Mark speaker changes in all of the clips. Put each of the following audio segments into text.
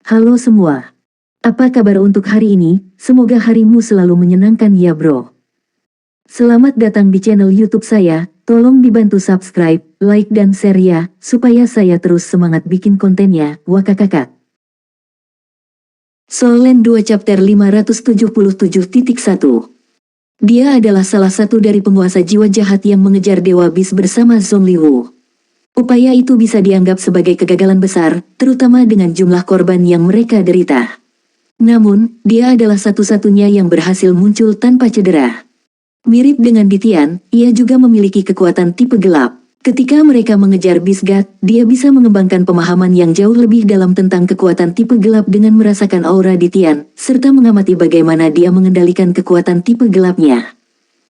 Speaker 1: Halo semua. Apa kabar untuk hari ini? Semoga harimu selalu menyenangkan ya bro. Selamat datang di channel YouTube saya. Tolong dibantu subscribe, like dan share ya, supaya saya terus semangat bikin kontennya. Wakakakak. Soul Land 2 Chapter 577.1. Dia adalah salah satu dari penguasa jiwa jahat yang mengejar Dewa Bis bersama Zhongliwu. Upaya itu bisa dianggap sebagai kegagalan besar, terutama dengan jumlah korban yang mereka derita. Namun, dia adalah satu-satunya yang berhasil muncul tanpa cedera. Mirip dengan Ditian, ia juga memiliki kekuatan tipe gelap. Ketika mereka mengejar Bisgat, dia bisa mengembangkan pemahaman yang jauh lebih dalam tentang kekuatan tipe gelap dengan merasakan aura Ditian, serta mengamati bagaimana dia mengendalikan kekuatan tipe gelapnya.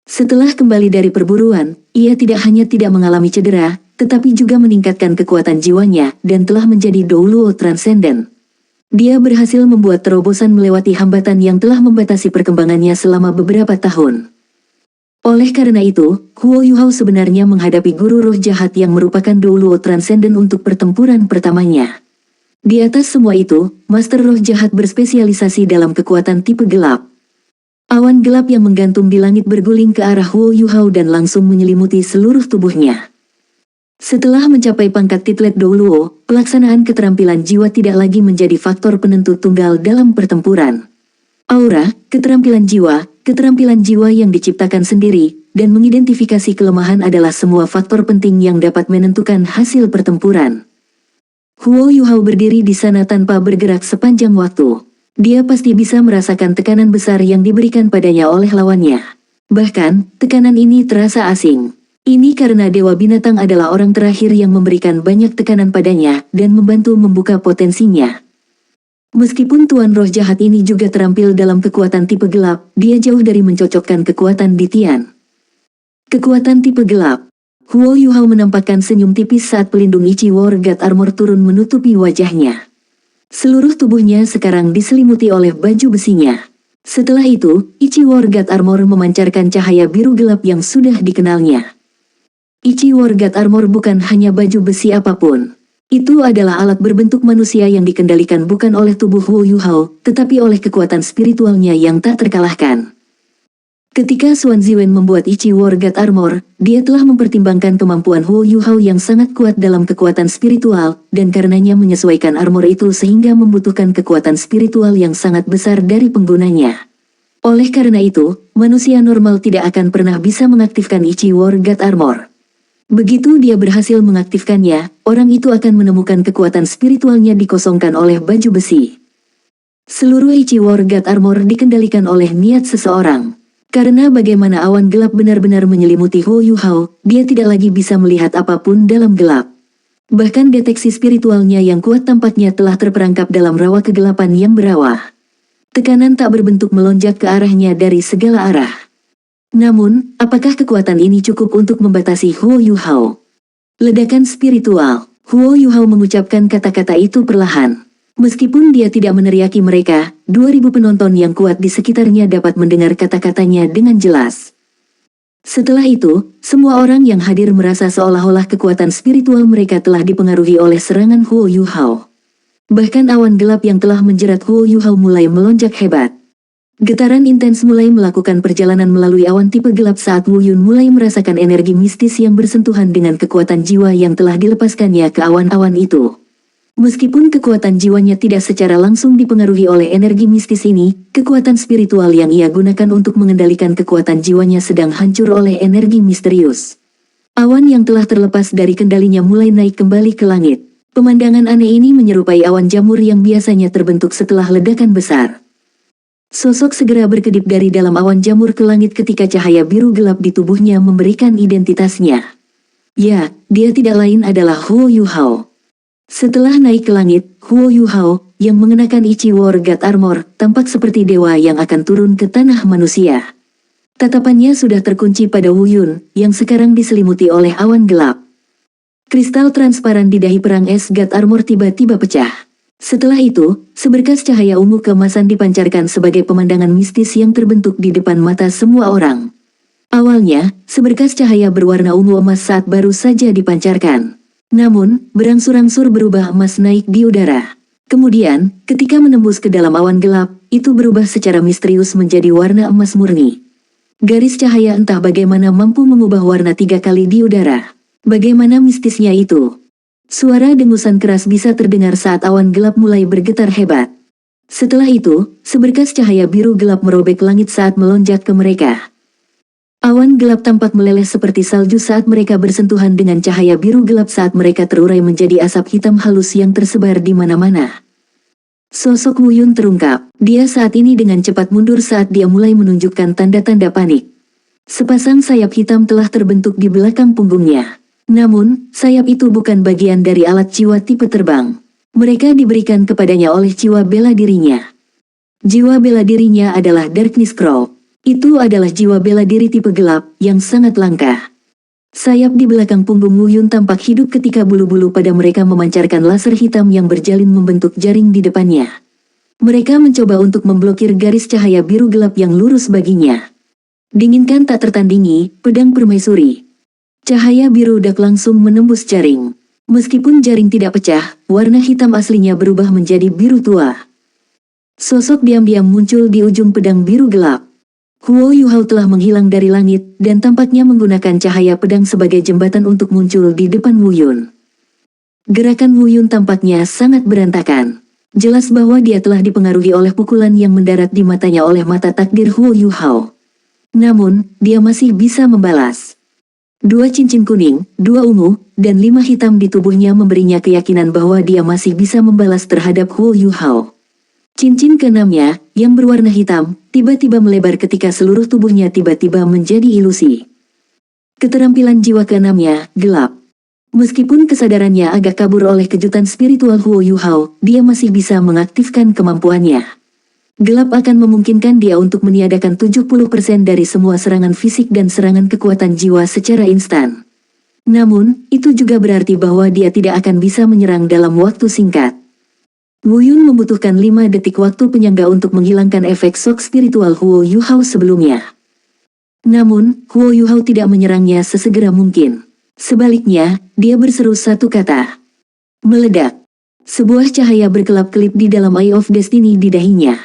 Speaker 1: Setelah kembali dari perburuan, ia tidak hanya tidak mengalami cedera, tetapi juga meningkatkan kekuatan jiwanya dan telah menjadi Douluo Transcendent. Dia berhasil membuat terobosan melewati hambatan yang telah membatasi perkembangannya selama beberapa tahun. Oleh karena itu, Huo Yuhao sebenarnya menghadapi guru roh jahat yang merupakan Douluo Transcendent untuk pertempuran pertamanya. Di atas semua itu, Master Roh Jahat berspesialisasi dalam kekuatan tipe gelap. Awan gelap yang menggantung di langit berguling ke arah Huo Yuhao dan langsung menyelimuti seluruh tubuhnya. Setelah mencapai pangkat titlet Douluo, pelaksanaan keterampilan jiwa tidak lagi menjadi faktor penentu tunggal dalam pertempuran. Aura, keterampilan jiwa yang diciptakan sendiri, dan mengidentifikasi kelemahan adalah semua faktor penting yang dapat menentukan hasil pertempuran. Huo Yuhao berdiri di sana tanpa bergerak sepanjang waktu. Dia pasti bisa merasakan tekanan besar yang diberikan padanya oleh lawannya. Bahkan, tekanan ini terasa asing. Ini karena Dewa Binatang adalah orang terakhir yang memberikan banyak tekanan padanya dan membantu membuka potensinya. Meskipun Tuan Roh Jahat ini juga terampil dalam kekuatan tipe gelap, dia jauh dari mencocokkan kekuatan Ditian. Kekuatan tipe gelap. Huo Yuhao menampakkan senyum tipis saat pelindung Ichi War God Armor turun menutupi wajahnya. Seluruh tubuhnya sekarang diselimuti oleh baju besinya. Setelah itu, Ichi War God Armor memancarkan cahaya biru gelap yang sudah dikenalnya. Ichi War God Armor bukan hanya baju besi apapun. Itu adalah alat berbentuk manusia yang dikendalikan bukan oleh tubuh Huo Yuhao, tetapi oleh kekuatan spiritualnya yang tak terkalahkan. Ketika Xuan Ziwen membuat Ichi War God Armor, dia telah mempertimbangkan kemampuan Huo Yuhao yang sangat kuat dalam kekuatan spiritual, dan karenanya menyesuaikan armor itu sehingga membutuhkan kekuatan spiritual yang sangat besar dari penggunanya. Oleh karena itu, manusia normal tidak akan pernah bisa mengaktifkan Ichi War God Armor. Begitu dia berhasil mengaktifkannya, orang itu akan menemukan kekuatan spiritualnya dikosongkan oleh baju besi. Seluruh Ichi War God Armor dikendalikan oleh niat seseorang. Karena bagaimana awan gelap benar-benar menyelimuti Huo Yuhao, dia tidak lagi bisa melihat apapun dalam gelap. Bahkan deteksi spiritualnya yang kuat tampaknya telah terperangkap dalam rawa kegelapan yang berawah. Tekanan tak berbentuk melonjak ke arahnya dari segala arah. Namun, apakah kekuatan ini cukup untuk membatasi Huo Yuhao? Ledakan spiritual. Huo Yuhao mengucapkan kata-kata itu perlahan. Meskipun dia tidak meneriaki mereka, 2000 penonton yang kuat di sekitarnya dapat mendengar kata-katanya dengan jelas. Setelah itu, semua orang yang hadir merasa seolah-olah kekuatan spiritual mereka telah dipengaruhi oleh serangan Huo Yuhao. Bahkan awan gelap yang telah menjerat Huo Yuhao mulai melonjak hebat. Getaran intens mulai melakukan perjalanan melalui awan tipe gelap saat Wu Yun mulai merasakan energi mistis yang bersentuhan dengan kekuatan jiwa yang telah dilepaskannya ke awan-awan itu. Meskipun kekuatan jiwanya tidak secara langsung dipengaruhi oleh energi mistis ini, kekuatan spiritual yang ia gunakan untuk mengendalikan kekuatan jiwanya sedang hancur oleh energi misterius. Awan yang telah terlepas dari kendalinya mulai naik kembali ke langit. Pemandangan aneh ini menyerupai awan jamur yang biasanya terbentuk setelah ledakan besar. Sosok segera berkedip dari dalam awan jamur ke langit ketika cahaya biru gelap di tubuhnya memberikan identitasnya. Ya, dia tidak lain adalah Huo Yuhao. Setelah naik ke langit, Huo Yuhao, yang mengenakan Ichi War God Armor, tampak seperti dewa yang akan turun ke tanah manusia. Tatapannya sudah terkunci pada Wu Yun, yang sekarang diselimuti oleh awan gelap. Kristal transparan di dahi perang es God Armor tiba-tiba pecah. Setelah itu, seberkas cahaya ungu keemasan dipancarkan sebagai pemandangan mistis yang terbentuk di depan mata semua orang. Awalnya, seberkas cahaya berwarna ungu emas saat baru saja dipancarkan. Namun, berangsur-angsur berubah emas naik di udara. Kemudian, ketika menembus ke dalam awan gelap, itu berubah secara misterius menjadi warna emas murni. Garis cahaya entah bagaimana mampu mengubah warna 3 kali di udara. Bagaimana mistisnya itu? Suara dengusan keras bisa terdengar saat awan gelap mulai bergetar hebat. Setelah itu, seberkas cahaya biru gelap merobek langit saat melonjak ke mereka. Awan gelap tampak meleleh seperti salju saat mereka bersentuhan dengan cahaya biru gelap saat mereka terurai menjadi asap hitam halus yang tersebar di mana-mana. Sosok Wu Yun terungkap. Dia saat ini dengan cepat mundur saat dia mulai menunjukkan tanda-tanda panik. Sepasang sayap hitam telah terbentuk di belakang punggungnya. Namun, sayap itu bukan bagian dari alat jiwa tipe terbang. Mereka diberikan kepadanya oleh jiwa bela dirinya. Jiwa bela dirinya adalah Darkness Crow. Itu adalah jiwa bela diri tipe gelap yang sangat langka. Sayap di belakang punggung Wu Yun tampak hidup ketika bulu-bulu pada mereka memancarkan laser hitam yang berjalin membentuk jaring di depannya. Mereka mencoba untuk memblokir garis cahaya biru gelap yang lurus baginya. Dinginkan tak tertandingi, pedang permaisuri. Cahaya biru dak langsung menembus jaring. Meskipun jaring tidak pecah, warna hitam aslinya berubah menjadi biru tua. Sosok diam-diam muncul di ujung pedang biru gelap. Huo Yuhao telah menghilang dari langit dan tampaknya menggunakan cahaya pedang sebagai jembatan untuk muncul di depan Wu Yun. Gerakan Wu Yun tampaknya sangat berantakan. Jelas bahwa dia telah dipengaruhi oleh pukulan yang mendarat di matanya oleh mata takdir Huo Yuhao. Namun, dia masih bisa membalas. 2 cincin kuning, 2 ungu, dan 5 hitam di tubuhnya memberinya keyakinan bahwa dia masih bisa membalas terhadap Huo Yuhao. Cincin keenamnya, yang berwarna hitam, tiba-tiba melebar ketika seluruh tubuhnya tiba-tiba menjadi ilusi. Keterampilan jiwa keenamnya, gelap. Meskipun kesadarannya agak kabur oleh kejutan spiritual Huo Yuhao, dia masih bisa mengaktifkan kemampuannya. Gelap akan memungkinkan dia untuk meniadakan 70% dari semua serangan fisik dan serangan kekuatan jiwa secara instan. Namun, itu juga berarti bahwa dia tidak akan bisa menyerang dalam waktu singkat. Wu Yun membutuhkan 5 detik waktu penyangga untuk menghilangkan efek shock spiritual Huo Yuhao sebelumnya. Namun, Huo Yuhao tidak menyerangnya sesegera mungkin. Sebaliknya, dia berseru satu kata. Meledak. Sebuah cahaya berkelap-kelip di dalam Eye of Destiny di dahinya.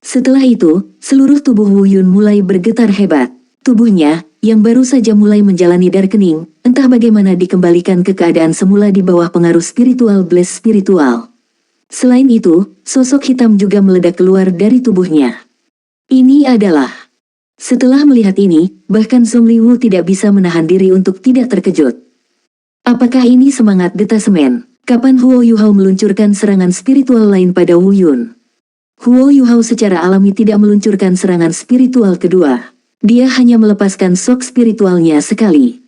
Speaker 1: Setelah itu, seluruh tubuh Wu Yun mulai bergetar hebat. Tubuhnya, yang baru saja mulai menjalani darkening, entah bagaimana dikembalikan ke keadaan semula di bawah pengaruh spiritual blast spiritual. Selain itu, sosok hitam juga meledak keluar dari tubuhnya. Ini adalah... Setelah melihat ini, bahkan Song Liwu tidak bisa menahan diri untuk tidak terkejut. Apakah ini semangat detasemen? Kapan Huo Yuhao meluncurkan serangan spiritual lain pada Wu Yun? Huo Yuhao secara alami tidak meluncurkan serangan spiritual kedua. Dia hanya melepaskan shock spiritualnya sekali.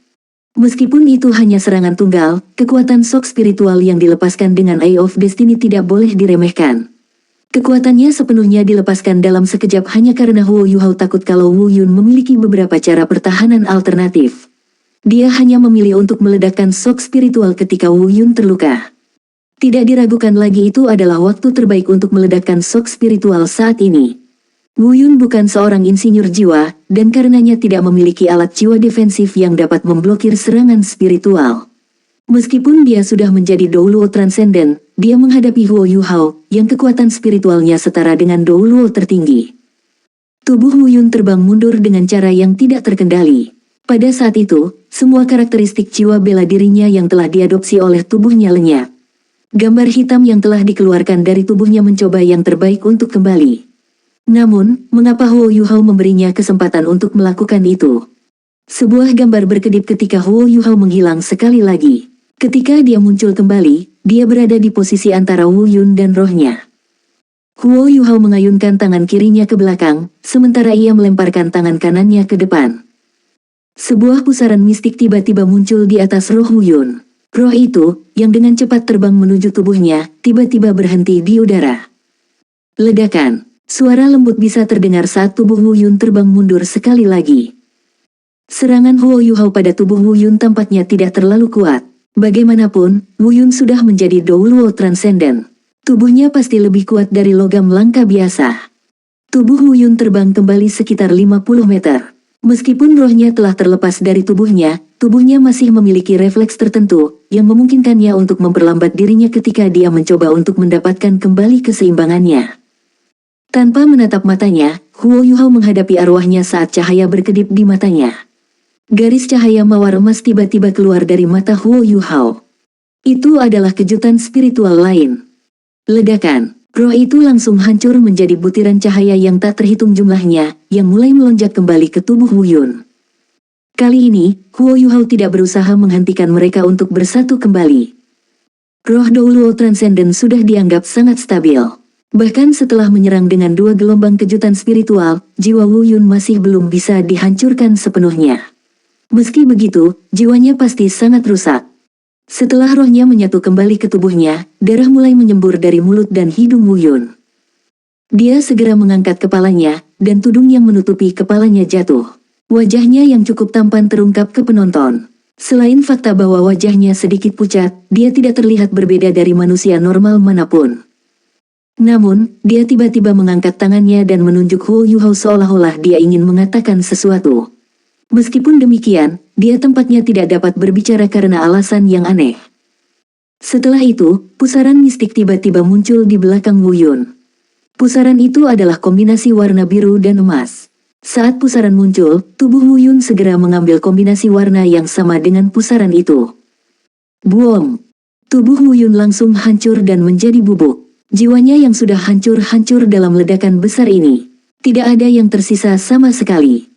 Speaker 1: Meskipun itu hanya serangan tunggal, kekuatan shock spiritual yang dilepaskan dengan Eye of Destiny tidak boleh diremehkan. Kekuatannya sepenuhnya dilepaskan dalam sekejap hanya karena Huo Yuhao takut kalau Wu Yun memiliki beberapa cara pertahanan alternatif. Dia hanya memilih untuk meledakkan shock spiritual ketika Wu Yun terluka. Tidak diragukan lagi itu adalah waktu terbaik untuk meledakkan shock spiritual saat ini. Wu Yun bukan seorang insinyur jiwa, dan karenanya tidak memiliki alat jiwa defensif yang dapat memblokir serangan spiritual. Meskipun dia sudah menjadi Douluo Transcendent, dia menghadapi Huo Yuhao, yang kekuatan spiritualnya setara dengan Douluo tertinggi. Tubuh Wu Yun terbang mundur dengan cara yang tidak terkendali. Pada saat itu, semua karakteristik jiwa bela dirinya yang telah diadopsi oleh tubuhnya lenyap. Gambar hitam yang telah dikeluarkan dari tubuhnya mencoba yang terbaik untuk kembali. Namun, mengapa Huo Yuhao memberinya kesempatan untuk melakukan itu? Sebuah gambar berkedip ketika Huo Yuhao menghilang sekali lagi. Ketika dia muncul kembali, dia berada di posisi antara Wu Yun dan rohnya. Huo Yuhao mengayunkan tangan kirinya ke belakang, sementara ia melemparkan tangan kanannya ke depan. Sebuah pusaran mistik tiba-tiba muncul di atas roh Wu Yun. Roh itu, yang dengan cepat terbang menuju tubuhnya, tiba-tiba berhenti di udara. Ledakan. Suara lembut bisa terdengar saat tubuh Wu Yun terbang mundur sekali lagi. Serangan Huo Yuhao pada tubuh Wu Yun tampaknya tidak terlalu kuat. Bagaimanapun, Wu Yun sudah menjadi Douluo Transcendent. Tubuhnya pasti lebih kuat dari logam langka biasa. Tubuh Wu Yun terbang kembali sekitar 50 meter. Meskipun rohnya telah terlepas dari tubuhnya masih memiliki refleks tertentu yang memungkinkannya untuk memperlambat dirinya ketika dia mencoba untuk mendapatkan kembali keseimbangannya. Tanpa menatap matanya, Huo Yuhao menghadapi arwahnya saat cahaya berkedip di matanya. Garis cahaya mawar emas tiba-tiba keluar dari mata Huo Yuhao. Itu adalah kejutan spiritual lain. Ledakan, roh itu langsung hancur menjadi butiran cahaya yang tak terhitung jumlahnya, yang mulai melonjak kembali ke tubuh Wu Yun. Kali ini, Huo Yuhao tidak berusaha menghentikan mereka untuk bersatu kembali. Roh Douluo Transcendent sudah dianggap sangat stabil. Bahkan setelah menyerang dengan 2 gelombang kejutan spiritual, jiwa Wu Yun masih belum bisa dihancurkan sepenuhnya. Meski begitu, jiwanya pasti sangat rusak. Setelah rohnya menyatu kembali ke tubuhnya, darah mulai menyembur dari mulut dan hidung Wu Yun. Dia segera mengangkat kepalanya, dan tudung yang menutupi kepalanya jatuh. Wajahnya yang cukup tampan terungkap ke penonton. Selain fakta bahwa wajahnya sedikit pucat, dia tidak terlihat berbeda dari manusia normal manapun. Namun, dia tiba-tiba mengangkat tangannya dan menunjuk Huo Yuhao seolah-olah dia ingin mengatakan sesuatu. Meskipun demikian, dia tempatnya tidak dapat berbicara karena alasan yang aneh. Setelah itu, pusaran mistik tiba-tiba muncul di belakang Wu Yun. Pusaran itu adalah kombinasi warna biru dan emas. Saat pusaran muncul, tubuh Wu Yun segera mengambil kombinasi warna yang sama dengan pusaran itu. Buom! Tubuh Wu Yun langsung hancur dan menjadi bubuk. Jiwanya yang sudah hancur-hancur dalam ledakan besar ini. Tidak ada yang tersisa sama sekali.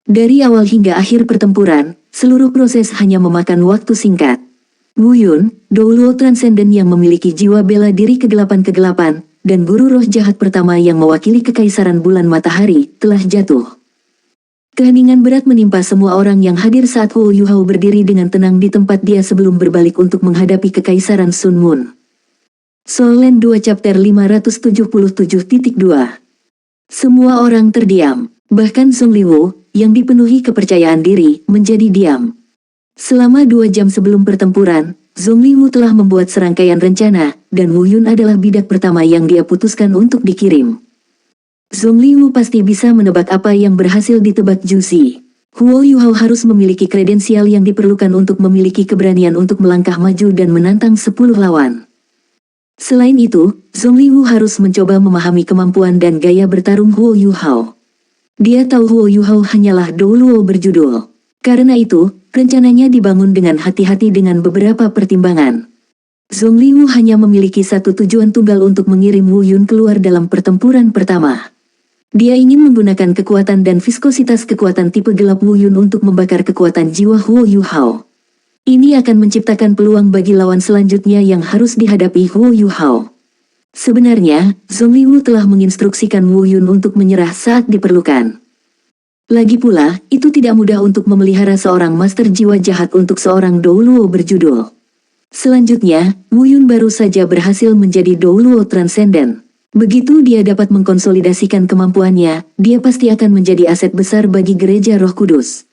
Speaker 1: Dari awal hingga akhir pertempuran, seluruh proses hanya memakan waktu singkat. Wu Yun, Douluo Transcendent yang memiliki jiwa bela diri kegelapan-kegelapan, dan guru roh jahat pertama yang mewakili kekaisaran bulan matahari, telah jatuh. Keheningan berat menimpa semua orang yang hadir saat Huo Yuhao berdiri dengan tenang di tempat dia sebelum berbalik untuk menghadapi kekaisaran Sun Moon. Soul Land 2 Chapter 577.2. Semua orang terdiam, bahkan Song Liwu, yang dipenuhi kepercayaan diri, menjadi diam. Selama 2 jam sebelum pertempuran, Zhong Liwu telah membuat serangkaian rencana, dan Wu Yun adalah bidak pertama yang dia putuskan untuk dikirim. Zhong Liwu pasti bisa menebak apa yang berhasil ditebak Ju Si. Huo Yuhao harus memiliki kredensial yang diperlukan untuk memiliki keberanian untuk melangkah maju dan menantang 10 lawan. Selain itu, Zhong Liwu harus mencoba memahami kemampuan dan gaya bertarung Huo Yuhao. Dia tahu Huo Yuhao hanyalah Douluo berjudul. Karena itu, rencananya dibangun dengan hati-hati dengan beberapa pertimbangan. Zhong Liwu hanya memiliki satu tujuan tunggal untuk mengirim Wu Yun keluar dalam pertempuran pertama. Dia ingin menggunakan kekuatan dan viskositas kekuatan tipe gelap Wu Yun untuk membakar kekuatan jiwa Huo Yuhao. Ini akan menciptakan peluang bagi lawan selanjutnya yang harus dihadapi Huo Yuhao. Sebenarnya, Zhong Liwu telah menginstruksikan Wu Yun untuk menyerah saat diperlukan. Lagi pula, itu tidak mudah untuk memelihara seorang master jiwa jahat untuk seorang Douluo berjudul. Selanjutnya, Wu Yun baru saja berhasil menjadi Douluo Transcendent. Begitu dia dapat mengkonsolidasikan kemampuannya, dia pasti akan menjadi aset besar bagi Gereja Roh Kudus.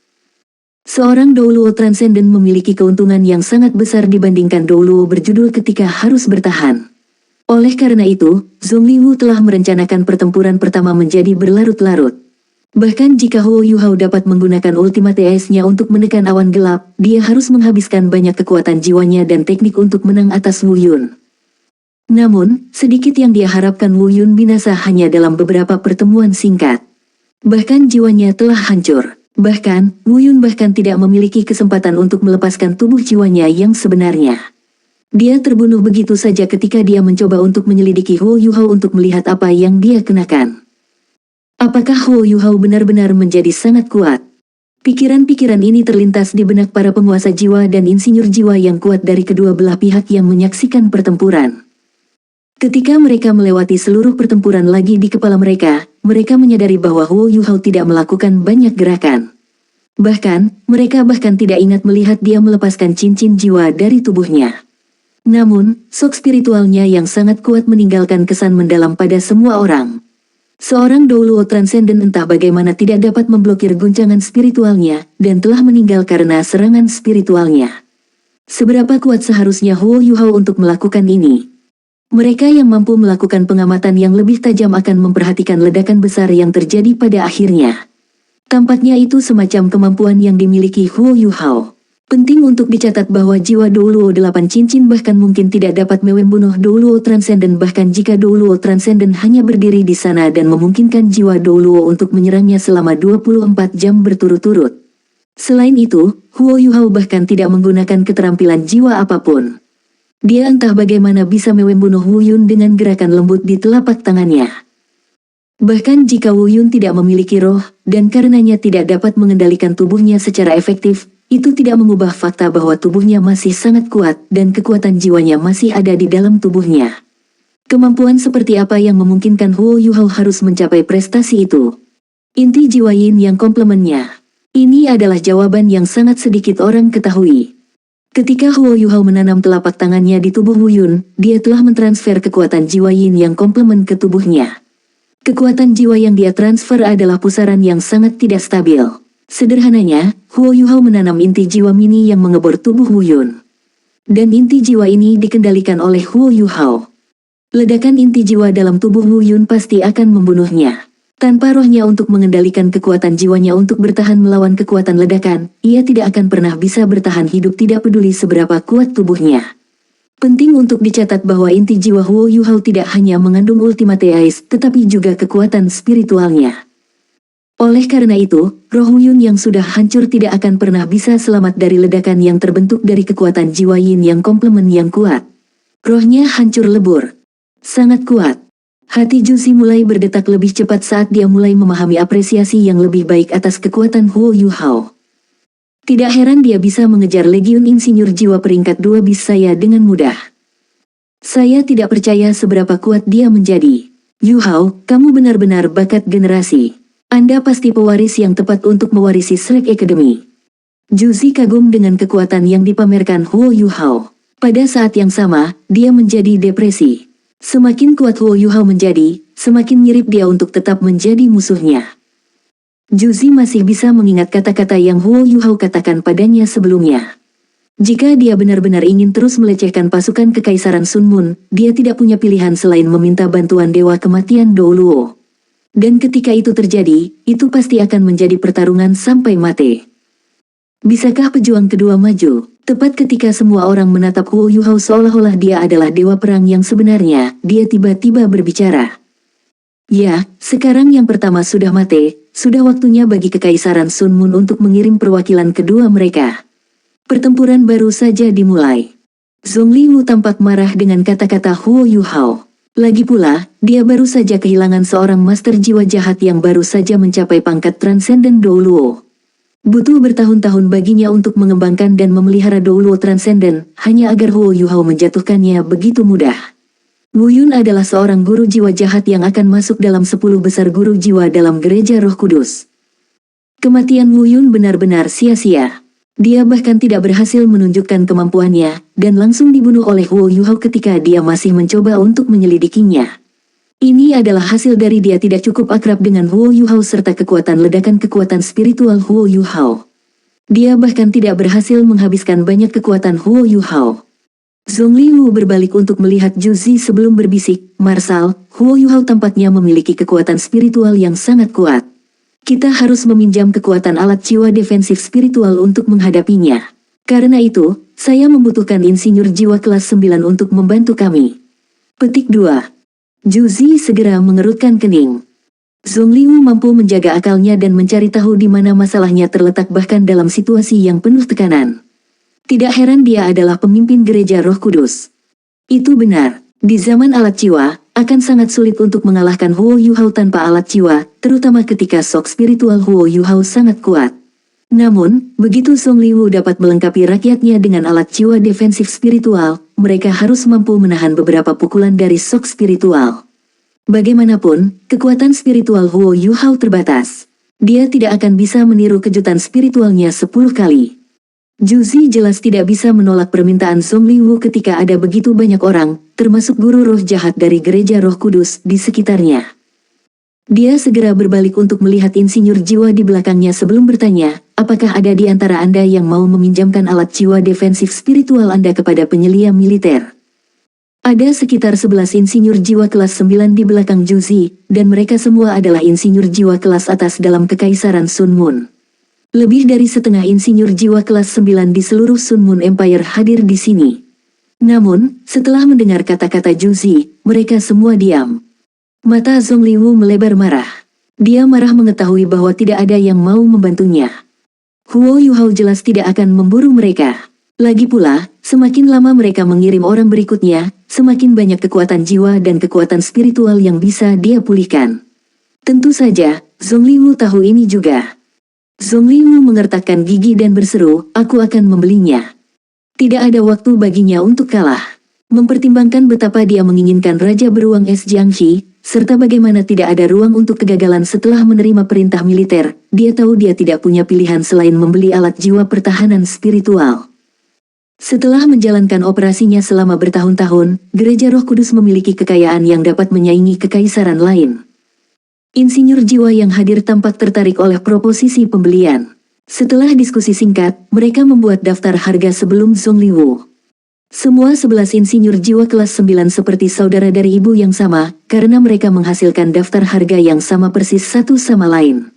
Speaker 1: Seorang Douluo Transcendent memiliki keuntungan yang sangat besar dibandingkan Douluo berjudul ketika harus bertahan. Oleh karena itu, Zhong Liwu telah merencanakan pertempuran pertama menjadi berlarut-larut. Bahkan jika Huo Yuhao dapat menggunakan ultimate ace-nya untuk menekan awan gelap, dia harus menghabiskan banyak kekuatan jiwanya dan teknik untuk menang atas Wu Yun. Namun, sedikit yang dia harapkan Wu Yun binasa hanya dalam beberapa pertemuan singkat. Bahkan jiwanya telah hancur. Bahkan, Wu Yun bahkan tidak memiliki kesempatan untuk melepaskan tubuh jiwanya yang sebenarnya. Dia terbunuh begitu saja ketika dia mencoba untuk menyelidiki Huo Yuhao untuk melihat apa yang dia kenakan. Apakah Huo Yuhao benar-benar menjadi sangat kuat? Pikiran-pikiran ini terlintas di benak para penguasa jiwa dan insinyur jiwa yang kuat dari kedua belah pihak yang menyaksikan pertempuran. Ketika mereka melewati seluruh pertempuran lagi di kepala mereka menyadari bahwa Huo Yuhao tidak melakukan banyak gerakan. Bahkan, mereka tidak ingat melihat dia melepaskan cincin jiwa dari tubuhnya. Namun, sok spiritualnya yang sangat kuat meninggalkan kesan mendalam pada semua orang. Seorang Douluo Transcendent entah bagaimana tidak dapat memblokir guncangan spiritualnya, dan telah meninggal karena serangan spiritualnya. Seberapa kuat seharusnya Huo Yuhao untuk melakukan ini? Mereka yang mampu melakukan pengamatan yang lebih tajam akan memperhatikan ledakan besar yang terjadi pada akhirnya. Tampaknya itu semacam kemampuan yang dimiliki Huo Yuhao. Penting untuk dicatat bahwa jiwa Douluo 8 cincin bahkan mungkin tidak dapat membunuh Douluo Transcendent bahkan jika Douluo Transcendent hanya berdiri di sana dan memungkinkan jiwa Douluo untuk menyerangnya selama 24 jam berturut-turut. Selain itu, Huo Yuhao bahkan tidak menggunakan keterampilan jiwa apapun. Dia entah bagaimana bisa membunuh Wu Yun dengan gerakan lembut di telapak tangannya. Bahkan jika Wu Yun tidak memiliki roh, dan karenanya tidak dapat mengendalikan tubuhnya secara efektif, itu tidak mengubah fakta bahwa tubuhnya masih sangat kuat dan kekuatan jiwanya masih ada di dalam tubuhnya. Kemampuan seperti apa yang memungkinkan Huo Yuhao harus mencapai prestasi itu? Inti jiwa Yin yang komplemennya. Ini adalah jawaban yang sangat sedikit orang ketahui. Ketika Huo Yuhao menanam telapak tangannya di tubuh Wu Yun, dia telah mentransfer kekuatan jiwa Yin yang komplemen ke tubuhnya. Kekuatan jiwa yang dia transfer adalah pusaran yang sangat tidak stabil. Sederhananya, Huo Yuhao menanam inti jiwa mini yang mengebor tubuh Wu Yun. Dan inti jiwa ini dikendalikan oleh Huo Yuhao. Ledakan inti jiwa dalam tubuh Wu Yun pasti akan membunuhnya. Tanpa rohnya untuk mengendalikan kekuatan jiwanya untuk bertahan melawan kekuatan ledakan, ia tidak akan pernah bisa bertahan hidup tidak peduli seberapa kuat tubuhnya. Penting untuk dicatat bahwa inti jiwa Huo Yuhao tidak hanya mengandung Ultimate Ace, tetapi juga kekuatan spiritualnya. Oleh karena itu, roh Wu Yun yang sudah hancur tidak akan pernah bisa selamat dari ledakan yang terbentuk dari kekuatan jiwa Yin yang komplemen yang kuat. Rohnya hancur lebur. Sangat kuat. Hati Juzi mulai berdetak lebih cepat saat dia mulai memahami apresiasi yang lebih baik atas kekuatan Huo Yuhao. Tidak heran dia bisa mengejar Legiun Insinyur Jiwa peringkat 2 bis saya dengan mudah. Saya tidak percaya seberapa kuat dia menjadi. Yuhao, kamu benar-benar bakat generasi. Anda pasti pewaris yang tepat untuk mewarisi Slack Academy. Juzi kagum dengan kekuatan yang dipamerkan Huo Yuhao. Pada saat yang sama, dia menjadi depresi. Semakin kuat Huo Yuhao menjadi, semakin mirip dia untuk tetap menjadi musuhnya. Juzi masih bisa mengingat kata-kata yang Huo Yuhao katakan padanya sebelumnya. Jika dia benar-benar ingin terus melecehkan pasukan Kekaisaran Sun Moon, dia tidak punya pilihan selain meminta bantuan Dewa Kematian Douluo. Dan ketika itu terjadi, itu pasti akan menjadi pertarungan sampai mati. Bisakah pejuang kedua maju? Tepat ketika semua orang menatap Huo Yuhao seolah-olah dia adalah dewa perang yang sebenarnya, dia tiba-tiba berbicara. Ya, sekarang yang pertama sudah mati, sudah waktunya bagi Kekaisaran Sun Moon untuk mengirim perwakilan kedua mereka. Pertempuran baru saja dimulai. Zhongli Wu tampak marah dengan kata-kata Huo Yuhao. Lagi pula, dia baru saja kehilangan seorang master jiwa jahat yang baru saja mencapai pangkat Transcendent Douluo. Butuh bertahun-tahun baginya untuk mengembangkan dan memelihara Douluo Transcendent, hanya agar Huo Yuhao menjatuhkannya begitu mudah. Wu Yun adalah seorang guru jiwa jahat yang akan masuk dalam 10 besar guru jiwa dalam Gereja Roh Kudus. Kematian Wu Yun benar-benar sia-sia. Dia bahkan tidak berhasil menunjukkan kemampuannya, dan langsung dibunuh oleh Huo Yuhao ketika dia masih mencoba untuk menyelidikinya. Ini adalah hasil dari dia tidak cukup akrab dengan Huo Yuhao serta kekuatan ledakan kekuatan spiritual Huo Yuhao. Dia bahkan tidak berhasil menghabiskan banyak kekuatan Huo Yuhao. Zhongli Wu berbalik untuk melihat Juzi sebelum berbisik, "Marsal, Huo Yuhao tampaknya memiliki kekuatan spiritual yang sangat kuat. Kita harus meminjam kekuatan alat jiwa defensif spiritual untuk menghadapinya. Karena itu, saya membutuhkan insinyur jiwa kelas 9 untuk membantu kami." Petik 2. Juzi segera mengerutkan kening. Zhongli Wu mampu menjaga akalnya dan mencari tahu di mana masalahnya terletak bahkan dalam situasi yang penuh tekanan. Tidak heran dia adalah pemimpin Gereja Roh Kudus. Itu benar, di zaman alat jiwa, akan sangat sulit untuk mengalahkan Huo Yuhao tanpa alat jiwa, terutama ketika sok spiritual Huo Yuhao sangat kuat. Namun, begitu Zhongli Wu dapat melengkapi rakyatnya dengan alat jiwa defensif spiritual, mereka harus mampu menahan beberapa pukulan dari sok spiritual. Bagaimanapun, kekuatan spiritual Huo Yuhao terbatas. Dia tidak akan bisa meniru kejutan spiritualnya 10 kali. Juzi jelas tidak bisa menolak permintaan Zhongli Wu ketika ada begitu banyak orang, termasuk guru roh jahat dari Gereja Roh Kudus, di sekitarnya. Dia segera berbalik untuk melihat insinyur jiwa di belakangnya sebelum bertanya, "Apakah ada di antara Anda yang mau meminjamkan alat jiwa defensif spiritual Anda kepada penyelia militer?" Ada sekitar 11 insinyur jiwa kelas 9 di belakang Juzi, dan mereka semua adalah insinyur jiwa kelas atas dalam Kekaisaran Sun Moon. Lebih dari setengah insinyur jiwa kelas 9 di seluruh Sun Moon Empire hadir di sini. Namun, setelah mendengar kata-kata Juzi, mereka semua diam. Mata Zhong Liwu melebar marah. Dia marah mengetahui bahwa tidak ada yang mau membantunya. Huo Yuhao jelas tidak akan memburu mereka. Lagi pula, semakin lama mereka mengirim orang berikutnya, semakin banyak kekuatan jiwa dan kekuatan spiritual yang bisa dia pulihkan. Tentu saja, Zhong Liwu tahu ini juga. Zhong Liwu mengertakkan gigi dan berseru, "Aku akan membelinya." Tidak ada waktu baginya untuk kalah. Mempertimbangkan betapa dia menginginkan Raja Beruang Es Jiangxi, serta bagaimana tidak ada ruang untuk kegagalan setelah menerima perintah militer, dia tahu dia tidak punya pilihan selain membeli alat jiwa pertahanan spiritual. Setelah menjalankan operasinya selama bertahun-tahun, Gereja Roh Kudus memiliki kekayaan yang dapat menyaingi kekaisaran lain. Insinyur jiwa yang hadir tampak tertarik oleh proposisi pembelian. Setelah diskusi singkat, mereka membuat daftar harga sebelum Zhong Liwu. Semua 11 insinyur jiwa kelas 9 seperti saudara dari ibu yang sama, karena mereka menghasilkan daftar harga yang sama persis satu sama lain.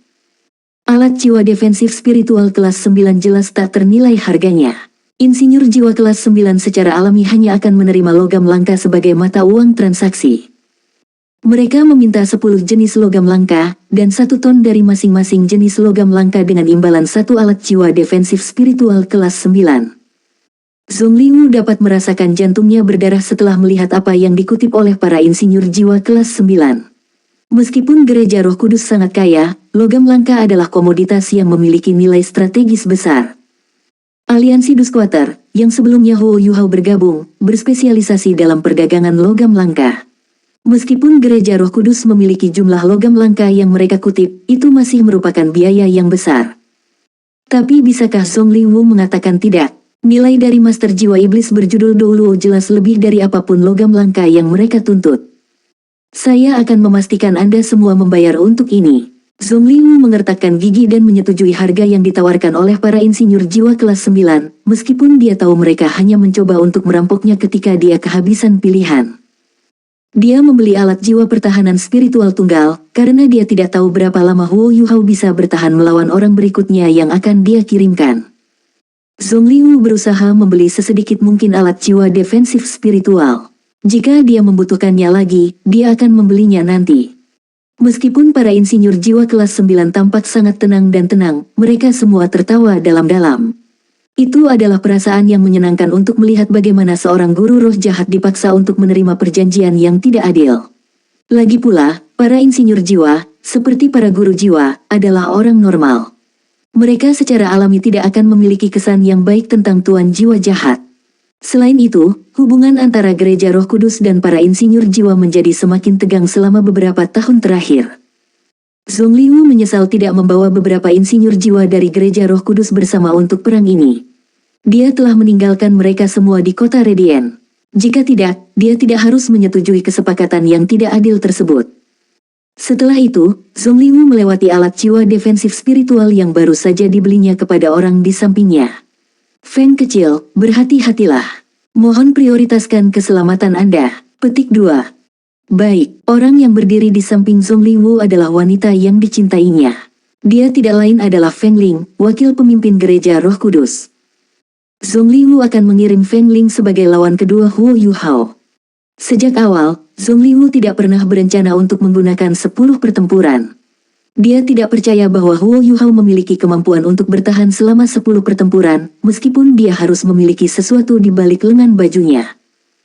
Speaker 1: Alat jiwa defensif spiritual kelas 9 jelas tak ternilai harganya. Insinyur jiwa kelas 9 secara alami hanya akan menerima logam langka sebagai mata uang transaksi. Mereka meminta 10 jenis logam langka, dan 1 ton dari masing-masing jenis logam langka dengan imbalan 1 alat jiwa defensif spiritual kelas 9. Zhong Liwu dapat merasakan jantungnya berdarah setelah melihat apa yang dikutip oleh para insinyur jiwa kelas 9. Meskipun Gereja Roh Kudus sangat kaya, logam langka adalah komoditas yang memiliki nilai strategis besar. Aliansi Duskwater, yang sebelumnya Huo Yuhao bergabung, berspesialisasi dalam perdagangan logam langka. Meskipun Gereja Roh Kudus memiliki jumlah logam langka yang mereka kutip, itu masih merupakan biaya yang besar. Tapi bisakah Zhong Liwu mengatakan tidak? Nilai dari Master Jiwa Iblis berjudul Douluo jelas lebih dari apapun logam langka yang mereka tuntut. Saya akan memastikan Anda semua membayar untuk ini. Zhong Liwu mengertakkan gigi dan menyetujui harga yang ditawarkan oleh para insinyur jiwa kelas 9, meskipun dia tahu mereka hanya mencoba untuk merampoknya ketika dia kehabisan pilihan. Dia membeli alat jiwa pertahanan spiritual tunggal, karena dia tidak tahu berapa lama Huo Yuhao bisa bertahan melawan orang berikutnya yang akan dia kirimkan. Zhong Liwu berusaha membeli sesedikit mungkin alat jiwa defensif spiritual. Jika dia membutuhkannya lagi, dia akan membelinya nanti. Meskipun para insinyur jiwa kelas 9 tampak sangat tenang dan tenang, mereka semua tertawa dalam-dalam. Itu adalah perasaan yang menyenangkan untuk melihat bagaimana seorang guru roh jahat dipaksa untuk menerima perjanjian yang tidak adil. Lagi pula, para insinyur jiwa, seperti para guru jiwa, adalah orang normal. Mereka secara alami tidak akan memiliki kesan yang baik tentang tuan jiwa jahat. Selain itu, hubungan antara Gereja Roh Kudus dan para insinyur jiwa menjadi semakin tegang selama beberapa tahun terakhir. Zhong Liwu menyesal tidak membawa beberapa insinyur jiwa dari Gereja Roh Kudus bersama untuk perang ini. Dia telah meninggalkan mereka semua di kota Radiant. Jika tidak, dia tidak harus menyetujui kesepakatan yang tidak adil tersebut. Setelah itu, Zhong Liwu melewati alat jiwa defensif spiritual yang baru saja dibelinya kepada orang di sampingnya. Feng kecil, berhati-hatilah. Mohon prioritaskan keselamatan Anda. Petik 2. Baik, orang yang berdiri di samping Zhong Liwu adalah wanita yang dicintainya. Dia tidak lain adalah Feng Ling, wakil pemimpin Gereja Roh Kudus. Zhong Liwu akan mengirim Feng Ling sebagai lawan kedua Huo Yuhao. Sejak awal, Zhong Liwu tidak pernah berencana untuk menggunakan 10 pertempuran. Dia tidak percaya bahwa Huo Yuhao memiliki kemampuan untuk bertahan selama 10 pertempuran, meskipun dia harus memiliki sesuatu di balik lengan bajunya.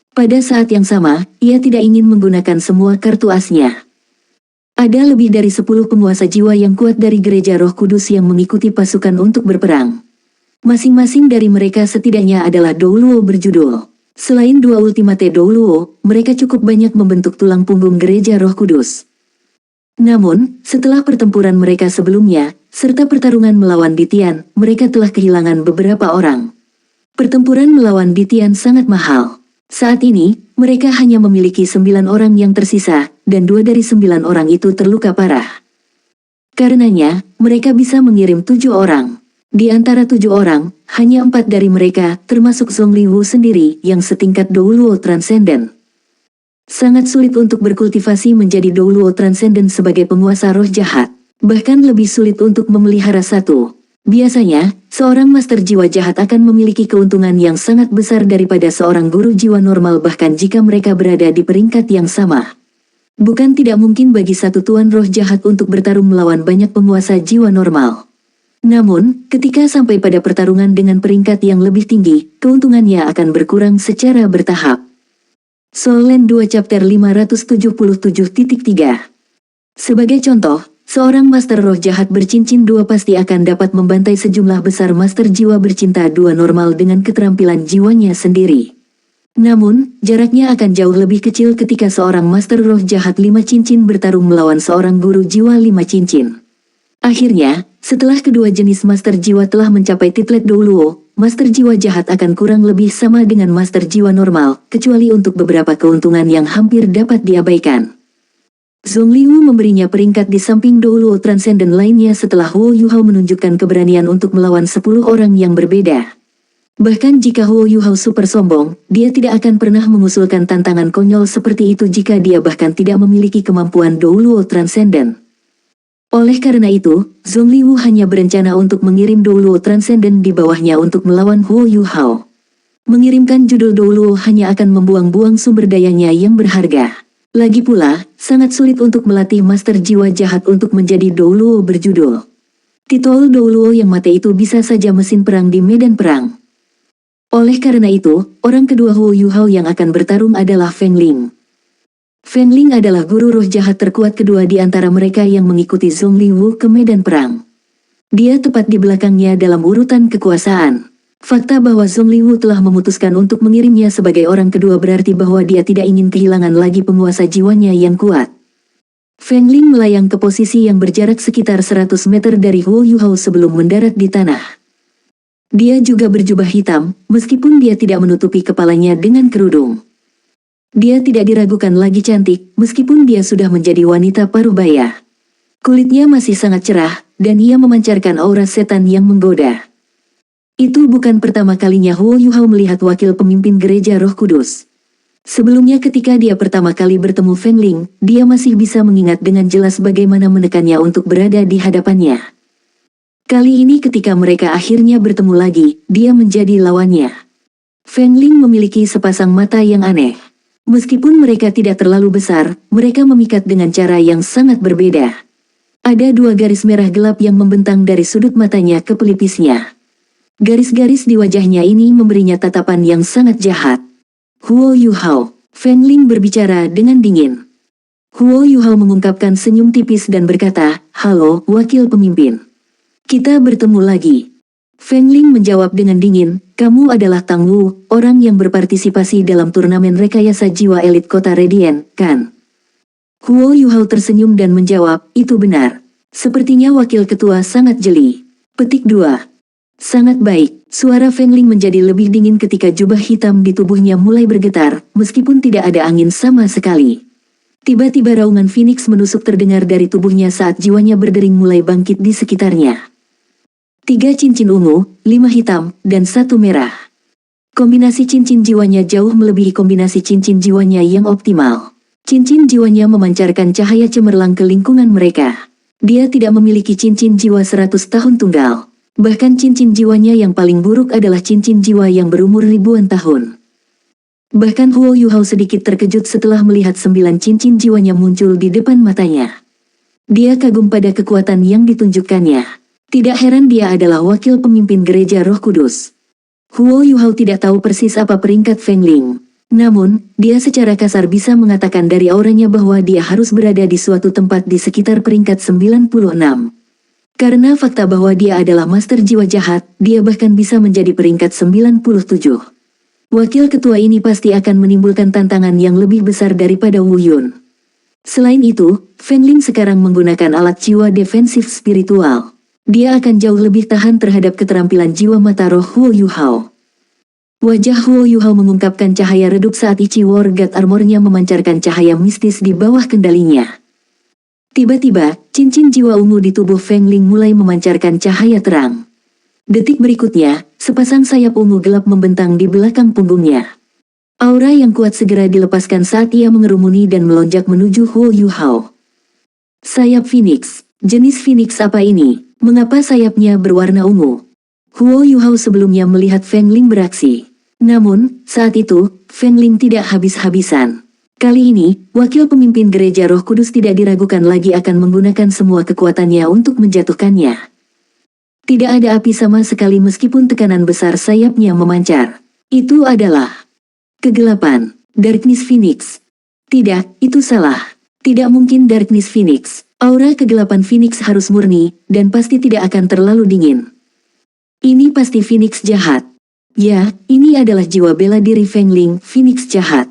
Speaker 1: Pada saat yang sama, ia tidak ingin menggunakan semua kartu asnya. Ada lebih dari 10 penguasa jiwa yang kuat dari Gereja Roh Kudus yang mengikuti pasukan untuk berperang. Masing-masing dari mereka setidaknya adalah Douluo berjudul. Selain 2 Ultimate Douluo, mereka cukup banyak membentuk tulang punggung Gereja Roh Kudus. Namun, setelah pertempuran mereka sebelumnya, serta pertarungan melawan Ditian, mereka telah kehilangan beberapa orang. Pertempuran melawan Ditian sangat mahal. Saat ini, mereka hanya memiliki 9 orang yang tersisa, dan 2 dari 9 orang itu terluka parah. Karenanya, mereka bisa mengirim 7 orang. Di antara 7 orang, hanya 4 dari mereka, termasuk Zhong Liwu sendiri, yang setingkat Douluo Transcendent. Sangat sulit untuk berkultivasi menjadi Douluo Transcendent sebagai penguasa roh jahat. Bahkan lebih sulit untuk memelihara satu. Biasanya, seorang master jiwa jahat akan memiliki keuntungan yang sangat besar daripada seorang guru jiwa normal bahkan jika mereka berada di peringkat yang sama. Bukan tidak mungkin bagi satu tuan roh jahat untuk bertarung melawan banyak penguasa jiwa normal. Namun, ketika sampai pada pertarungan dengan peringkat yang lebih tinggi, keuntungannya akan berkurang secara bertahap. Soul Land 2 Chapter 577.3. Sebagai contoh, seorang master roh jahat bercincin 2 pasti akan dapat membantai sejumlah besar master jiwa bercinta 2 normal dengan keterampilan jiwanya sendiri. Namun, jaraknya akan jauh lebih kecil ketika seorang master roh jahat 5 cincin bertarung melawan seorang guru jiwa 5 cincin. Akhirnya, setelah kedua jenis master jiwa telah mencapai titlet Douluo, master jiwa jahat akan kurang lebih sama dengan master jiwa normal, kecuali untuk beberapa keuntungan yang hampir dapat diabaikan. Zhongliu memberinya peringkat di samping Douluo Transcendent lainnya setelah Huo Yuhao menunjukkan keberanian untuk melawan 10 orang yang berbeda. Bahkan jika Huo Yuhao super sombong, dia tidak akan pernah mengusulkan tantangan konyol seperti itu jika dia bahkan tidak memiliki kemampuan Douluo Transcendent. Oleh karena itu, Zhongliu hanya berencana untuk mengirim Douluo Transcendent di bawahnya untuk melawan Huo Yuhao. Mengirimkan judul Douluo hanya akan membuang-buang sumber dayanya yang berharga. Lagi pula, sangat sulit untuk melatih master jiwa jahat untuk menjadi Douluo berjudul. Titol Douluo yang mati itu bisa saja mesin perang di medan perang. Oleh karena itu, orang kedua Huo Yuhao yang akan bertarung adalah Feng Ling. Feng Ling adalah guru roh jahat terkuat kedua di antara mereka yang mengikuti Zhongliu ke medan perang. Dia tepat di belakangnya dalam urutan kekuasaan. Fakta bahwa Zhongliu telah memutuskan untuk mengirimnya sebagai orang kedua berarti bahwa dia tidak ingin kehilangan lagi penguasa jiwanya yang kuat. Feng Ling melayang ke posisi yang berjarak sekitar 100 meter dari Huo Yuhao sebelum mendarat di tanah. Dia juga berjubah hitam, meskipun dia tidak menutupi kepalanya dengan kerudung. Dia tidak diragukan lagi cantik, meskipun dia sudah menjadi wanita parubaya. Kulitnya masih sangat cerah, dan ia memancarkan aura setan yang menggoda. Itu bukan pertama kalinya Huo Yuhao melihat wakil pemimpin gereja Roh Kudus. Sebelumnya ketika dia pertama kali bertemu Feng Ling, dia masih bisa mengingat dengan jelas bagaimana menekannya untuk berada di hadapannya. Kali ini ketika mereka akhirnya bertemu lagi, dia menjadi lawannya. Feng Ling memiliki sepasang mata yang aneh. Meskipun mereka tidak terlalu besar, mereka memikat dengan cara yang sangat berbeda. Ada 2 garis merah gelap yang membentang dari sudut matanya ke pelipisnya. Garis-garis di wajahnya ini memberinya tatapan yang sangat jahat. Huo Yuhao, Feng Ling berbicara dengan dingin. Huo Yuhao mengungkapkan senyum tipis dan berkata, "Halo, wakil pemimpin. Kita bertemu lagi." Feng Ling menjawab dengan dingin, "Kamu adalah Tang Wu, orang yang berpartisipasi dalam turnamen rekayasa jiwa elit kota Radiant, kan?" Huo Yuhao tersenyum dan menjawab, "Itu benar. Sepertinya wakil ketua sangat jeli." Petik 2. Sangat baik. Suara Feng Ling menjadi lebih dingin ketika jubah hitam di tubuhnya mulai bergetar, meskipun tidak ada angin sama sekali. Tiba-tiba raungan Phoenix menusuk terdengar dari tubuhnya saat jiwanya berdering mulai bangkit di sekitarnya. 3 cincin ungu, 5 hitam, dan 1 merah. Kombinasi cincin jiwanya jauh melebihi kombinasi cincin jiwanya yang optimal. Cincin jiwanya memancarkan cahaya cemerlang ke lingkungan mereka. Dia tidak memiliki cincin jiwa 100 tahun tunggal. Bahkan cincin jiwanya yang paling buruk adalah cincin jiwa yang berumur ribuan tahun. Bahkan Huo Yuhao sedikit terkejut setelah melihat 9 cincin jiwanya muncul di depan matanya. Dia kagum pada kekuatan yang ditunjukkannya. Tidak heran dia adalah wakil pemimpin gereja Roh Kudus. Huo Yuhao tidak tahu persis apa peringkat Feng Ling. Namun, dia secara kasar bisa mengatakan dari auranya bahwa dia harus berada di suatu tempat di sekitar peringkat 96. Karena fakta bahwa dia adalah master jiwa jahat, dia bahkan bisa menjadi peringkat 97. Wakil ketua ini pasti akan menimbulkan tantangan yang lebih besar daripada Wu Yun. Selain itu, Feng Ling sekarang menggunakan alat jiwa defensif spiritual. Dia akan jauh lebih tahan terhadap keterampilan jiwa mata roh Huo Yuhao. Wajah Huo Yuhao mengungkapkan cahaya redup saat Ichi War God Armor-nya memancarkan cahaya mistis di bawah kendalinya. Tiba-tiba, cincin jiwa ungu di tubuh Feng Ling mulai memancarkan cahaya terang. Detik berikutnya, sepasang sayap ungu gelap membentang di belakang punggungnya. Aura yang kuat segera dilepaskan saat ia mengerumuni dan melonjak menuju Huo Yuhao. Sayap Phoenix. Jenis Phoenix apa ini? Mengapa sayapnya berwarna ungu? Huo Yuhao sebelumnya melihat Feng Ling beraksi. Namun, saat itu, Feng Ling tidak habis-habisan. Kali ini, wakil pemimpin gereja Roh Kudus tidak diragukan lagi akan menggunakan semua kekuatannya untuk menjatuhkannya. Tidak ada api sama sekali meskipun tekanan besar sayapnya memancar. Itu adalah kegelapan. Darkness Phoenix. Tidak, itu salah. Tidak mungkin Darkness Phoenix. Aura kegelapan Phoenix harus murni, dan pasti tidak akan terlalu dingin. Ini pasti Phoenix jahat. Ya, ini adalah jiwa bela diri Feng Ling, Phoenix jahat.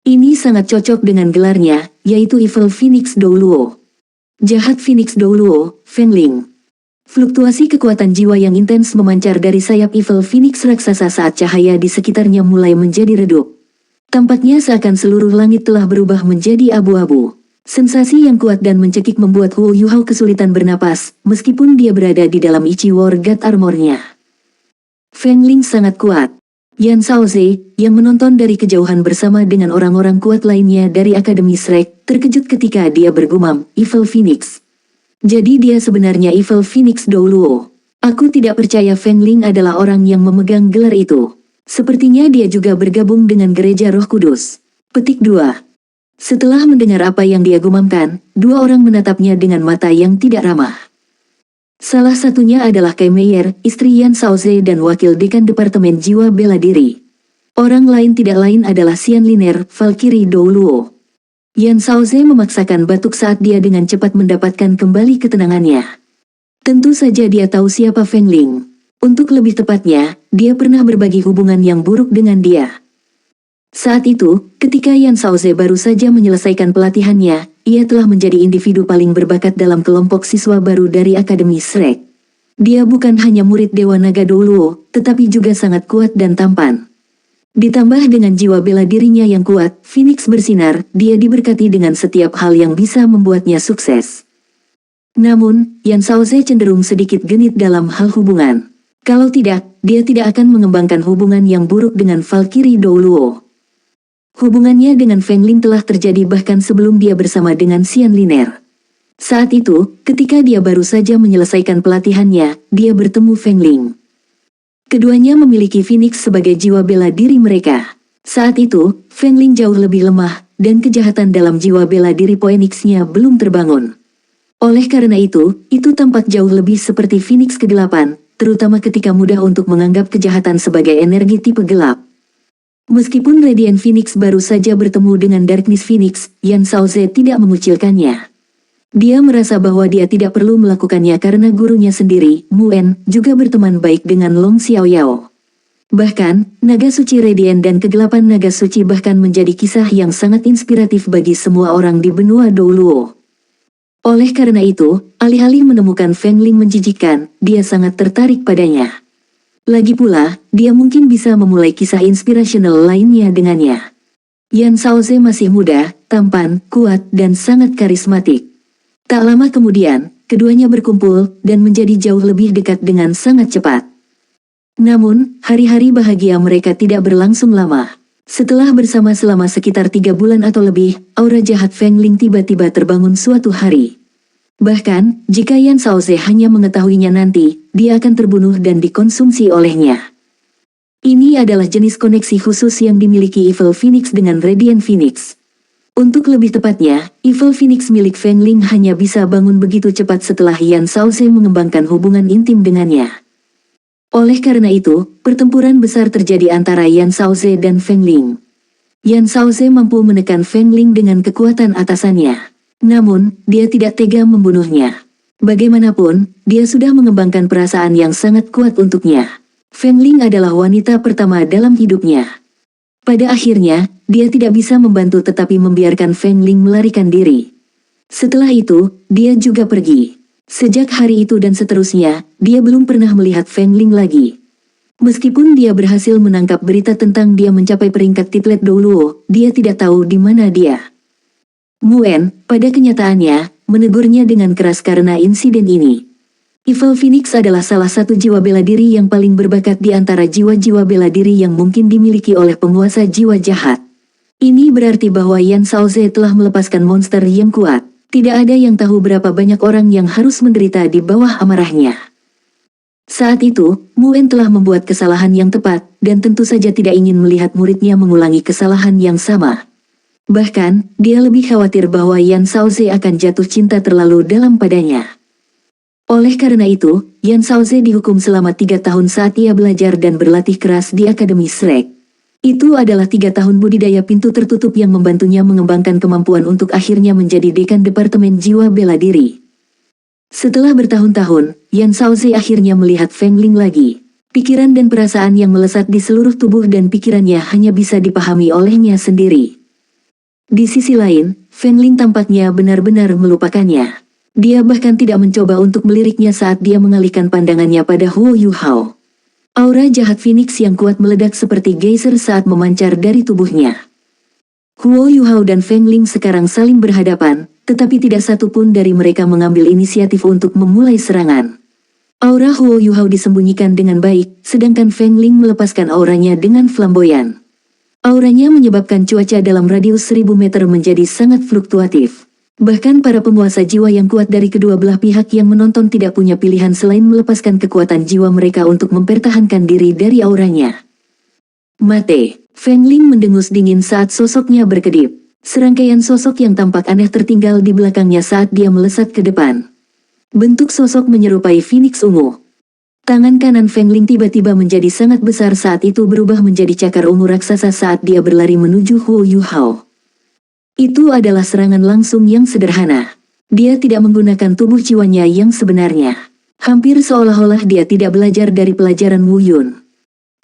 Speaker 1: Ini sangat cocok dengan gelarnya, yaitu Evil Phoenix Douluo. Jahat Phoenix Douluo, Feng Ling. Fluktuasi kekuatan jiwa yang intens memancar dari sayap Evil Phoenix raksasa saat cahaya di sekitarnya mulai menjadi redup. Tampaknya seakan seluruh langit telah berubah menjadi abu-abu. Sensasi yang kuat dan mencekik membuat Huo Yuhao kesulitan bernapas, meskipun dia berada di dalam Ichi War God Armor-nya. Feng Ling sangat kuat. Yan Shaoze, yang menonton dari kejauhan bersama dengan orang-orang kuat lainnya dari Akademi Shrek, terkejut ketika dia bergumam, Evil Phoenix. Jadi dia sebenarnya Evil Phoenix Douluo. Aku tidak percaya Feng Ling adalah orang yang memegang gelar itu. Sepertinya dia juga bergabung dengan gereja Roh Kudus. Petik 2. Setelah mendengar apa yang dia gumamkan, dua orang menatapnya dengan mata yang tidak ramah. Salah satunya adalah Kai Meier, istri Yan Shaoze dan wakil dekan Departemen Jiwa Bela Diri. Orang lain tidak lain adalah Xian Liner, Valkyrie Douluo. Yan Shaoze memaksakan batuk saat dia dengan cepat mendapatkan kembali ketenangannya. Tentu saja dia tahu siapa Feng Ling. Untuk lebih tepatnya, dia pernah berbagi hubungan yang buruk dengan dia. Saat itu, ketika Yan Shaoze baru saja menyelesaikan pelatihannya, ia telah menjadi individu paling berbakat dalam kelompok siswa baru dari Akademi Shrek. Dia bukan hanya murid Dewa Naga Douluo, tetapi juga sangat kuat dan tampan. Ditambah dengan jiwa bela dirinya yang kuat, Phoenix bersinar, dia diberkati dengan setiap hal yang bisa membuatnya sukses. Namun, Yan Shaoze cenderung sedikit genit dalam hal hubungan. Kalau tidak, dia tidak akan mengembangkan hubungan yang buruk dengan Valkyrie Douluo. Hubungannya dengan Feng Ling telah terjadi bahkan sebelum dia bersama dengan Xian Liner. Saat itu, ketika dia baru saja menyelesaikan pelatihannya, dia bertemu Feng Ling. Keduanya memiliki Phoenix sebagai jiwa bela diri mereka. Saat itu, Feng Ling jauh lebih lemah, dan kejahatan dalam jiwa bela diri Phoenix-nya belum terbangun. Oleh karena itu tampak jauh lebih seperti Phoenix kegelapan, terutama ketika mudah untuk menganggap kejahatan sebagai energi tipe gelap. Meskipun Radiant Phoenix baru saja bertemu dengan Darkness Phoenix, Yan Shaoze tidak mengucilkannya. Dia merasa bahwa dia tidak perlu melakukannya karena gurunya sendiri, Muen, juga berteman baik dengan Long Xiaoyao. Bahkan, naga suci Radiant dan kegelapan naga suci bahkan menjadi kisah yang sangat inspiratif bagi semua orang di benua Douluo. Oleh karena itu, alih-alih menemukan Feng Ling menjijikkan, dia sangat tertarik padanya. Lagi pula, dia mungkin bisa memulai kisah inspirasional lainnya dengannya. Yan Shaoze masih muda, tampan, kuat, dan sangat karismatik. Tak lama kemudian, keduanya berkumpul dan menjadi jauh lebih dekat dengan sangat cepat. Namun, hari-hari bahagia mereka tidak berlangsung lama. Setelah bersama selama sekitar 3 bulan atau lebih, aura jahat Feng Ling tiba-tiba terbangun suatu hari. Bahkan, jika Yan Shaoze hanya mengetahuinya nanti, dia akan terbunuh dan dikonsumsi olehnya. Ini adalah jenis koneksi khusus yang dimiliki Evil Phoenix dengan Radiant Phoenix. Untuk lebih tepatnya, Evil Phoenix milik Feng Ling hanya bisa bangun begitu cepat setelah Yan Shaoze mengembangkan hubungan intim dengannya. Oleh karena itu, pertempuran besar terjadi antara Yan Shaoze dan Feng Ling. Yan Shaoze mampu menekan Feng Ling dengan kekuatan atasannya. Namun, dia tidak tega membunuhnya. Bagaimanapun, dia sudah mengembangkan perasaan yang sangat kuat untuknya. Feng Ling adalah wanita pertama dalam hidupnya. Pada akhirnya, dia tidak bisa membantu tetapi membiarkan Feng Ling melarikan diri. Setelah itu, dia juga pergi. Sejak hari itu dan seterusnya, dia belum pernah melihat Feng Ling lagi. Meskipun dia berhasil menangkap berita tentang dia mencapai peringkat Titlet Douluo, dia tidak tahu di mana dia. Muen, pada kenyataannya, menegurnya dengan keras karena insiden ini. Evil Phoenix adalah salah satu jiwa bela diri yang paling berbakat di antara jiwa-jiwa bela diri yang mungkin dimiliki oleh penguasa jiwa jahat. Ini berarti bahwa Yan Shaoze telah melepaskan monster yang kuat. Tidak ada yang tahu berapa banyak orang yang harus menderita di bawah amarahnya. Saat itu, Muen telah membuat kesalahan yang tepat, dan tentu saja tidak ingin melihat muridnya mengulangi kesalahan yang sama. Bahkan, dia lebih khawatir bahwa Yan Shaoze akan jatuh cinta terlalu dalam padanya. Oleh karena itu, Yan Shaoze dihukum selama 3 tahun saat ia belajar dan berlatih keras di Akademi Shrek. Itu adalah 3 tahun budidaya pintu tertutup yang membantunya mengembangkan kemampuan untuk akhirnya menjadi dekan Departemen Jiwa Bela Diri. Setelah bertahun-tahun, Yan Shaoze akhirnya melihat Feng Ling lagi. Pikiran dan perasaan yang melesat di seluruh tubuh dan pikirannya hanya bisa dipahami olehnya sendiri. Di sisi lain, Feng Ling tampaknya benar-benar melupakannya. Dia bahkan tidak mencoba untuk meliriknya saat dia mengalihkan pandangannya pada Huo Yuhao. Aura jahat Phoenix yang kuat meledak seperti geyser saat memancar dari tubuhnya. Huo Yuhao dan Feng Ling sekarang saling berhadapan, tetapi tidak satu pun dari mereka mengambil inisiatif untuk memulai serangan. Aura Huo Yuhao disembunyikan dengan baik, sedangkan Feng Ling melepaskan auranya dengan flamboyan. Auranya menyebabkan cuaca dalam radius 1000 meter menjadi sangat fluktuatif. Bahkan para penguasa jiwa yang kuat dari kedua belah pihak yang menonton tidak punya pilihan selain melepaskan kekuatan jiwa mereka untuk mempertahankan diri dari auranya. Mate, Feng Ling mendengus dingin saat sosoknya berkedip. Serangkaian sosok yang tampak aneh tertinggal di belakangnya saat dia melesat ke depan. Bentuk sosok menyerupai Phoenix ungu. Tangan kanan Feng Ling tiba-tiba menjadi sangat besar saat itu berubah menjadi cakar ungu raksasa saat dia berlari menuju Huo Yuhao. Itu adalah serangan langsung yang sederhana. Dia tidak menggunakan tubuh jiwanya yang sebenarnya. Hampir seolah-olah dia tidak belajar dari pelajaran Wu Yun.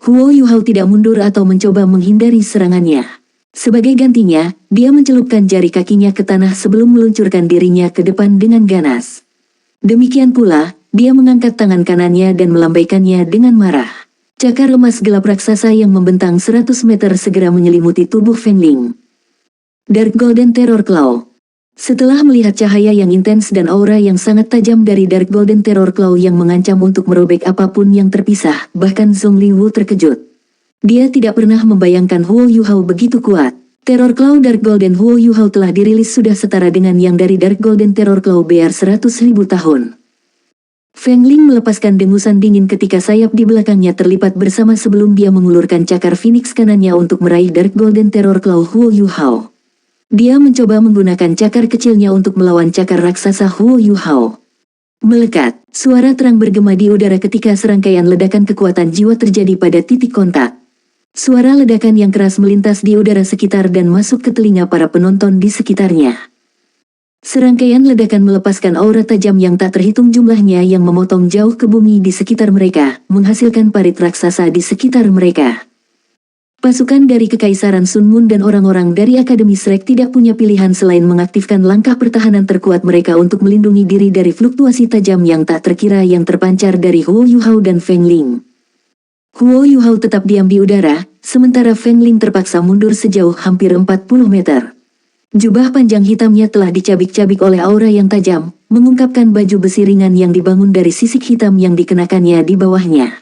Speaker 1: Huo Yuhao tidak mundur atau mencoba menghindari serangannya. Sebagai gantinya, dia mencelupkan jari kakinya ke tanah sebelum meluncurkan dirinya ke depan dengan ganas. Demikian pula, dia mengangkat tangan kanannya dan melambaikannya dengan marah. Cakar emas gelap raksasa yang membentang 100 meter segera menyelimuti tubuh Feng Ling. Dark Golden Terror Claw. Setelah melihat cahaya yang intens dan aura yang sangat tajam dari Dark Golden Terror Claw yang mengancam untuk merobek apapun yang terpisah, bahkan Zhong Liwu terkejut. Dia tidak pernah membayangkan Huo Yuhao begitu kuat. Terror Claw Dark Golden Huo Yuhao telah dirilis sudah setara dengan yang dari Dark Golden Terror Claw BR 100.000 tahun. Feng Ling melepaskan dengusan dingin ketika sayap di belakangnya terlipat bersama sebelum dia mengulurkan cakar Phoenix kanannya untuk meraih Dark Golden Terror Claw Huo Yuhao. Dia mencoba menggunakan cakar kecilnya untuk melawan cakar raksasa Huo Yuhao. Melekat, suara terang bergema di udara ketika serangkaian ledakan kekuatan jiwa terjadi pada titik kontak. Suara ledakan yang keras melintas di udara sekitar dan masuk ke telinga para penonton di sekitarnya. Serangkaian ledakan melepaskan aura tajam yang tak terhitung jumlahnya yang memotong jauh ke bumi di sekitar mereka, menghasilkan parit raksasa di sekitar mereka. Pasukan dari Kekaisaran Sun Moon dan orang-orang dari Akademi Shrek tidak punya pilihan selain mengaktifkan langkah pertahanan terkuat mereka untuk melindungi diri dari fluktuasi tajam yang tak terkira yang terpancar dari Huo Yuhao dan Feng Ling. Huo Yuhao tetap diam di udara, sementara Feng Ling terpaksa mundur sejauh hampir 40 meter. Jubah panjang hitamnya telah dicabik-cabik oleh aura yang tajam, mengungkapkan baju besi ringan yang dibangun dari sisik hitam yang dikenakannya di bawahnya.